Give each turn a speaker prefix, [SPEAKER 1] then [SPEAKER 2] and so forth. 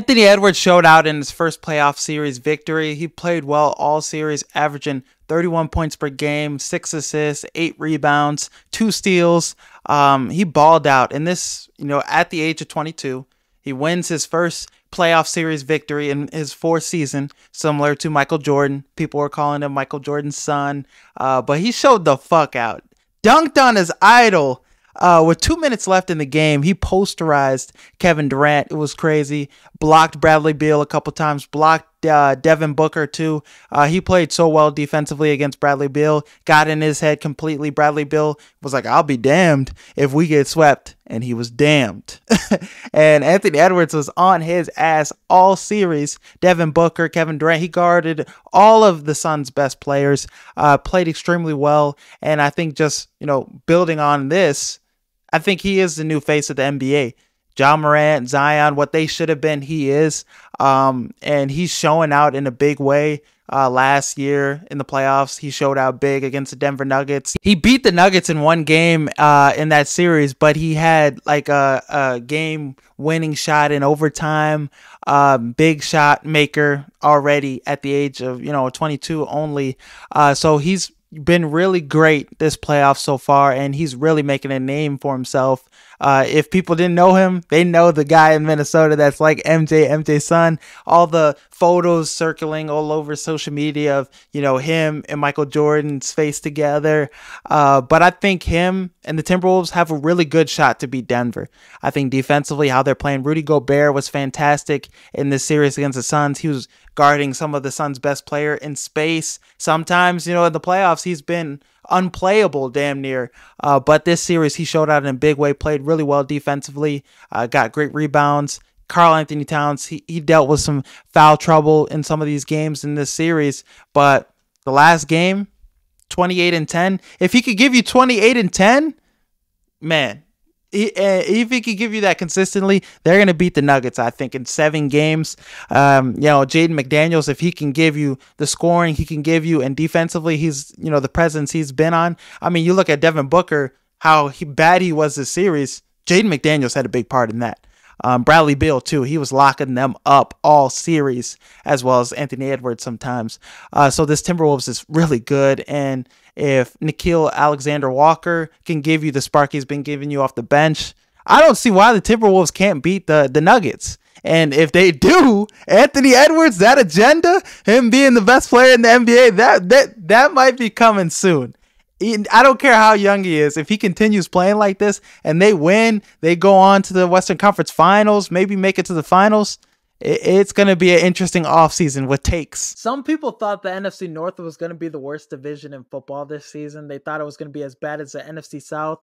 [SPEAKER 1] Anthony Edwards showed out in his first playoff series victory. He played well all series, averaging 31 points per game, 6 assists, 8 rebounds, 2 steals. He balled out. And this, at the age of 22, he wins his first playoff series victory in his 4th season, similar to Michael Jordan. People were calling him Michael Jordan's son. But he showed the fuck out. Dunked on his idol. With 2 minutes left in the game, he posterized Kevin Durant. It was crazy. Blocked Bradley Beal a couple times. Blocked Devin Booker too. He played so well defensively against Bradley Beal. Got in his head completely. Bradley Beal was like, I'll be damned if we get swept. And he was damned. And Anthony Edwards was on his ass all series. Devin Booker, Kevin Durant, he guarded all of the Suns' best players. Played extremely well. And I think just, building on this, I think he is the new face of the NBA. Ja Morant, Zion, what they should have been, he is. And he's showing out in a big way. Last year in the playoffs, he showed out big against the Denver Nuggets. He beat the Nuggets in one game in that series, but he had like a game-winning shot in overtime. Big shot maker already at the age of 22 only. So he's been really great this playoff so far, and he's really making a name for himself. If people didn't know him, they know the guy in Minnesota that's like MJ's son. All the photos circling all over social media of, him and Michael Jordan's face together. But I think him and the Timberwolves have a really good shot to beat Denver. I think defensively, how they're playing, Rudy Gobert was fantastic in this series against the Suns. He was guarding some of the Suns' best player in space. Sometimes, in the playoffs, he's been unplayable damn near. But this series, he showed out in a big way, played really well defensively, got great rebounds. Karl Anthony Towns, he dealt with some foul trouble in some of these games in this series. But the last game, 28 and 10. If he could give you 28 and 10, man, if he could give you that consistently, they're going to beat the Nuggets, I think, in 7 games. Jaden McDaniels, if he can give you the scoring he can give you, and defensively, he's, the presence he's been on. I mean, you look at Devin Booker, how bad he was this series. Jaden McDaniels had a big part in that. Bradley Beal, too. He was locking them up all series, as well as Anthony Edwards sometimes. So this Timberwolves is really good. And if Nickeil Alexander-Walker can give you the spark he's been giving you off the bench, I don't see why the Timberwolves can't beat the Nuggets. And if they do, Anthony Edwards, that agenda, him being the best player in the NBA, that might be coming soon. I don't care how young he is. If he continues playing like this and they win, they go on to the Western Conference Finals, maybe make it to the finals, it's going to be an interesting offseason with takes. Some people thought the NFC North was going to be the worst division in football this season. They thought it was going to be as bad as the NFC South.